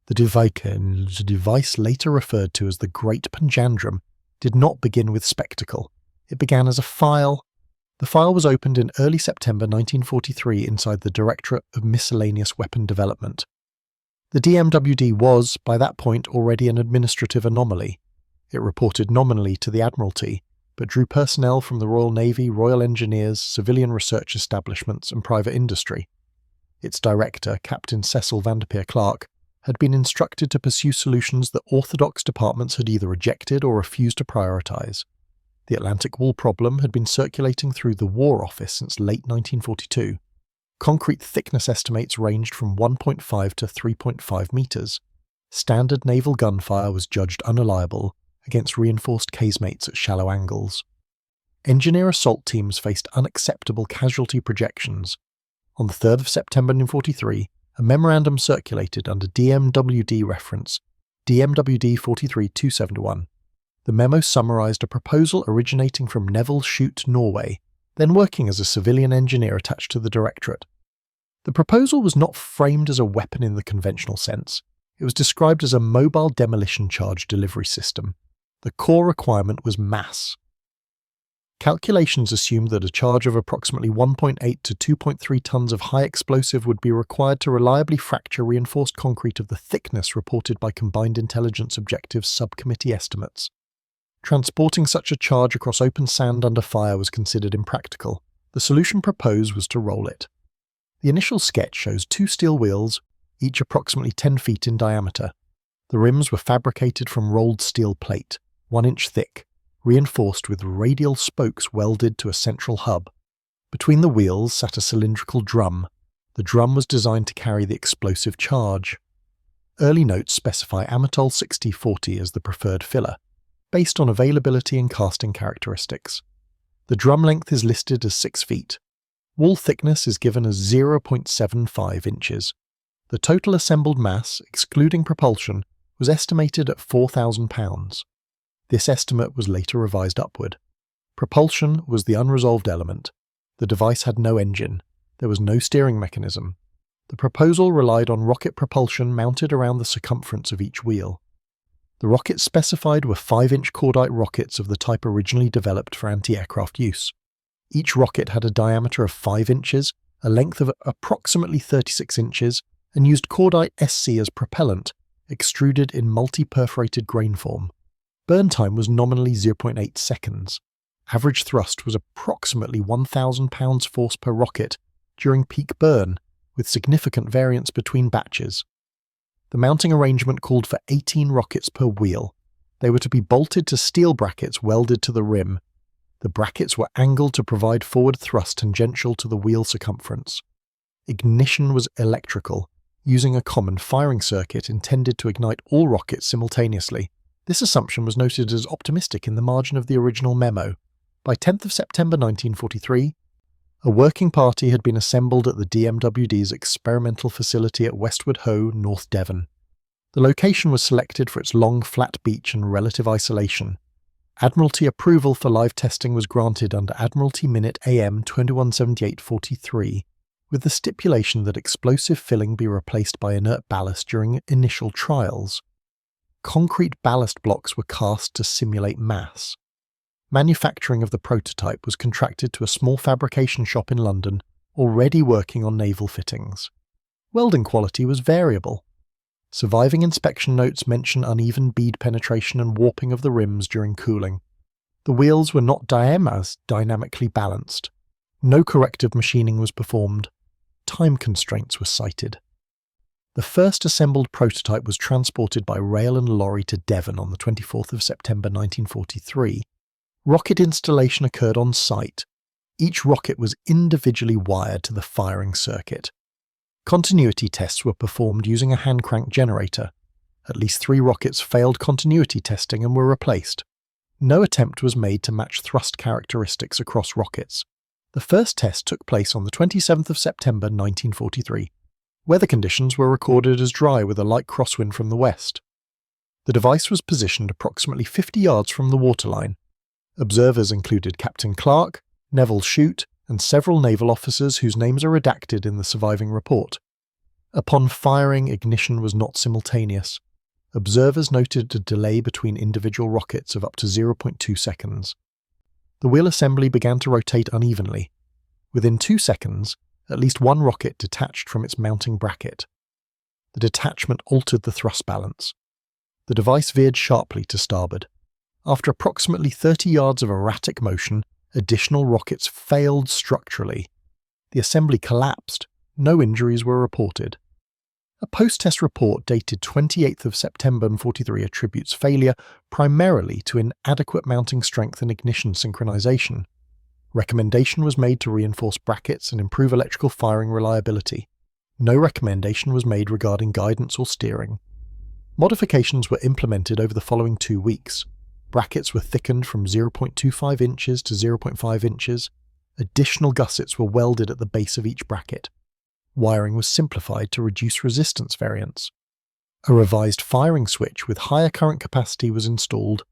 The device later referred to as the Great Panjandrum did not begin with spectacle. It began as a file. The file was opened in early September 1943 inside the Directorate of Miscellaneous Weapon Development. The DMWD was, by that point, already an administrative anomaly. It reported nominally to the Admiralty, but drew personnel from the Royal Navy, Royal Engineers, civilian research establishments and private industry. Its director, Captain Cecil Vanderpeer Clark, had been instructed to pursue solutions that orthodox departments had either rejected or refused to prioritise. The Atlantic Wall problem had been circulating through the War Office since late 1942. Concrete thickness estimates ranged from 1.5 to 3.5 metres. Standard naval gunfire was judged unreliable against reinforced casemates at shallow angles. Engineer assault teams faced unacceptable casualty projections. On the 3rd of September 1943, a memorandum circulated under DMWD reference DMWD 43271. The memo summarised a proposal originating from Neville Shute, Norway, then working as a civilian engineer attached to the Directorate. The proposal was not framed as a weapon in the conventional sense. It was described as a mobile demolition charge delivery system. The core requirement was mass. Calculations assumed that a charge of approximately 1.8 to 2.3 tons of high explosive would be required to reliably fracture reinforced concrete of the thickness reported by Combined Intelligence Objectives Subcommittee estimates. Transporting such a charge across open sand under fire was considered impractical. The solution proposed was to roll it. The initial sketch shows 2 steel wheels, each approximately 10 feet in diameter. The rims were fabricated from rolled steel plate, 1 inch thick, reinforced with radial spokes welded to a central hub. Between the wheels sat a cylindrical drum. The drum was designed to carry the explosive charge. Early notes specify Amatol 6040 as the preferred filler, based on availability and casting characteristics. The drum length is listed as 6 feet. Wall thickness is given as 0.75 inches. The total assembled mass, excluding propulsion, was estimated at 4,000 pounds. This estimate was later revised upward. Propulsion was the unresolved element. The device had no engine. There was no steering mechanism. The proposal relied on rocket propulsion mounted around the circumference of each wheel. The rockets specified were 5-inch cordite rockets of the type originally developed for anti-aircraft use. Each rocket had a diameter of 5 inches, a length of approximately 36 inches, and used cordite SC as propellant, extruded in multi-perforated grain form. Burn time was nominally 0.8 seconds. Average thrust was approximately 1,000 pounds force per rocket during peak burn, with significant variance between batches. The mounting arrangement called for 18 rockets per wheel. They were to be bolted to steel brackets welded to the rim. The brackets were angled to provide forward thrust tangential to the wheel circumference. Ignition was electrical, using a common firing circuit intended to ignite all rockets simultaneously. This assumption was noted as optimistic in the margin of the original memo. By 10th of September 1943, a working party had been assembled at the DMWD's experimental facility at Westward Ho, North Devon. The location was selected for its long, flat beach and relative isolation. Admiralty approval for live testing was granted under Admiralty Minute AM 2178-43, with the stipulation that explosive filling be replaced by inert ballast during initial trials. Concrete ballast blocks were cast to simulate mass. Manufacturing of the prototype was contracted to a small fabrication shop in London, already working on naval fittings. Welding quality was variable. Surviving inspection notes mention uneven bead penetration and warping of the rims during cooling. The wheels were not dynamically balanced. No corrective machining was performed. Time constraints were cited. The first assembled prototype was transported by rail and lorry to Devon on the 24th of September 1943. Rocket installation occurred on site. Each rocket was individually wired to the firing circuit. Continuity tests were performed using a hand crank generator. At least 3 rockets failed continuity testing and were replaced. No attempt was made to match thrust characteristics across rockets. The first test took place on the 27th of September 1943. Weather conditions were recorded as dry with a light crosswind from the west. The device was positioned approximately 50 yards from the waterline. Observers included Captain Clark, Neville Shute, and several naval officers whose names are redacted in the surviving report. Upon firing, ignition was not simultaneous. Observers noted a delay between individual rockets of up to 0.2 seconds. The wheel assembly began to rotate unevenly. Within 2 seconds, at least one rocket detached from its mounting bracket. The detachment altered the thrust balance. The device veered sharply to starboard. After approximately 30 yards of erratic motion, additional rockets failed structurally. The assembly collapsed. No injuries were reported. A post-test report dated 28th of September 1943 attributes failure primarily to inadequate mounting strength and ignition synchronization. Recommendation was made to reinforce brackets and improve electrical firing reliability. No recommendation was made regarding guidance or steering. Modifications were implemented over the following 2 weeks. Brackets were thickened from 0.25 inches to 0.5 inches. Additional gussets were welded at the base of each bracket. Wiring was simplified to reduce resistance variance. A revised firing switch with higher current capacity was installed.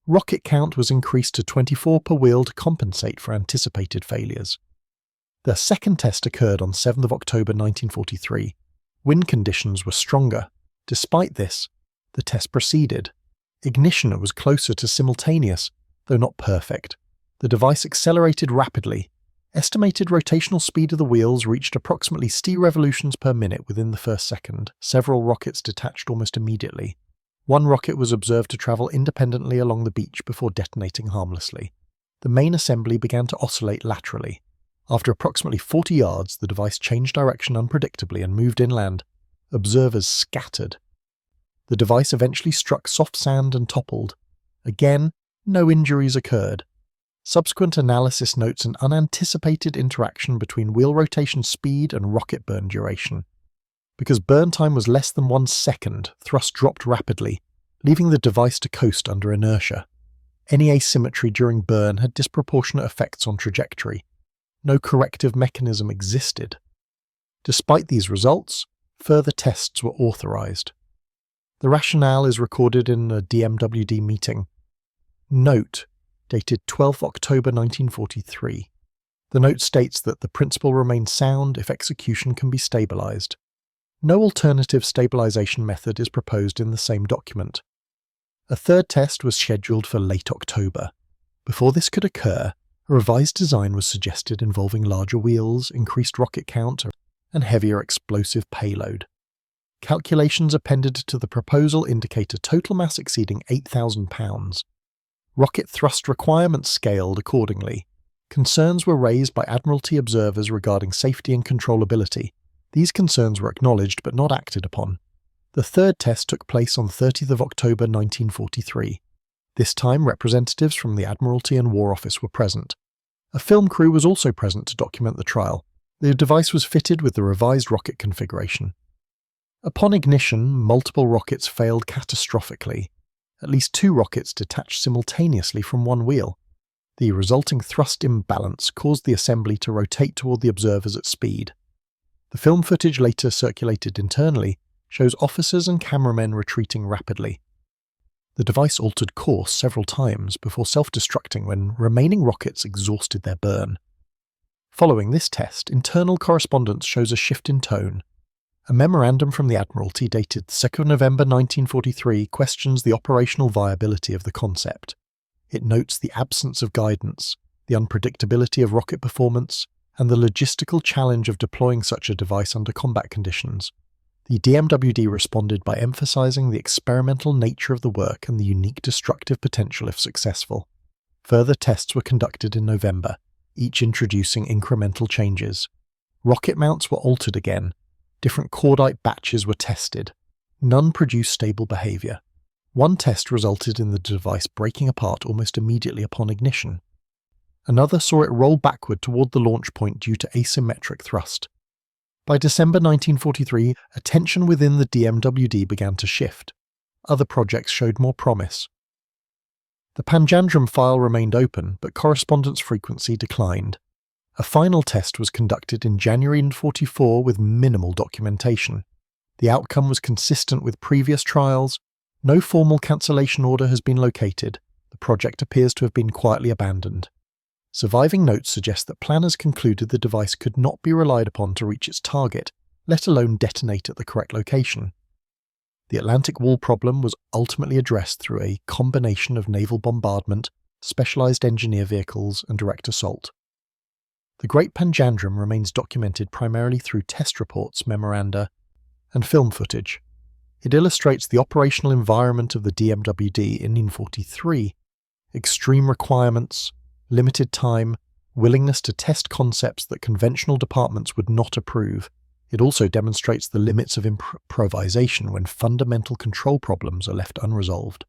Rocket count was increased to 24 per wheel to compensate for anticipated failures. The second test occurred on 7th of October 1943. Wind conditions were stronger. Despite this, the test proceeded. Ignition was closer to simultaneous, though not perfect. The device accelerated rapidly. Estimated rotational speed of the wheels reached approximately st revolutions per minute within the first second. Several rockets detached almost immediately. One rocket was observed to travel independently along the beach before detonating harmlessly. The main assembly began to oscillate laterally. After approximately 40 yards, the device changed direction unpredictably and moved inland. Observers scattered. The device eventually struck soft sand and toppled. Again, no injuries occurred. Subsequent analysis notes an unanticipated interaction between wheel rotation speed and rocket burn duration. Because burn time was less than 1 second, thrust dropped rapidly, leaving the device to coast under inertia. Any asymmetry during burn had disproportionate effects on trajectory. No corrective mechanism existed. Despite these results, further tests were authorized. The rationale is recorded in a DMWD meeting. Note, dated 12 October 1943. The note states that the principle remains sound if execution can be stabilized. No alternative stabilization method is proposed in the same document. A third test was scheduled for late October. Before this could occur, a revised design was suggested involving larger wheels, increased rocket count, and heavier explosive payload. Calculations appended to the proposal indicate a total mass exceeding 8,000 pounds. Rocket thrust requirements scaled accordingly. Concerns were raised by Admiralty observers regarding safety and controllability. These concerns were acknowledged but not acted upon. The third test took place on 30th of October 1943. This time representatives from the Admiralty and War Office were present. A film crew was also present to document the trial. The device was fitted with the revised rocket configuration. Upon ignition, multiple rockets failed catastrophically. At least 2 rockets detached simultaneously from one wheel. The resulting thrust imbalance caused the assembly to rotate toward the observers at speed. The film footage later circulated internally shows officers and cameramen retreating rapidly. The device altered course several times before self-destructing when remaining rockets exhausted their burn. Following this test, internal correspondence shows a shift in tone. A memorandum from the Admiralty dated 2nd November 1943 questions the operational viability of the concept. It notes the absence of guidance, the unpredictability of rocket performance, and the logistical challenge of deploying such a device under combat conditions. The DMWD responded by emphasizing the experimental nature of the work and the unique destructive potential if successful. Further tests were conducted in November, each introducing incremental changes. Rocket mounts were altered again. Different cordite batches were tested. None produced stable behavior. One test resulted in the device breaking apart almost immediately upon ignition. Another saw it roll backward toward the launch point due to asymmetric thrust. By December 1943, attention within the DMWD began to shift. Other projects showed more promise. The Panjandrum file remained open, but correspondence frequency declined. A final test was conducted in January 1944 with minimal documentation. The outcome was consistent with previous trials. No formal cancellation order has been located. The project appears to have been quietly abandoned. Surviving notes suggest that planners concluded the device could not be relied upon to reach its target, let alone detonate at the correct location. The Atlantic Wall problem was ultimately addressed through a combination of naval bombardment, specialized engineer vehicles, and direct assault. The Great Panjandrum remains documented primarily through test reports, memoranda, and film footage. It illustrates the operational environment of the DMWD in 1943, extreme requirements, limited time, willingness to test concepts that conventional departments would not approve. It also demonstrates the limits of improvisation when fundamental control problems are left unresolved.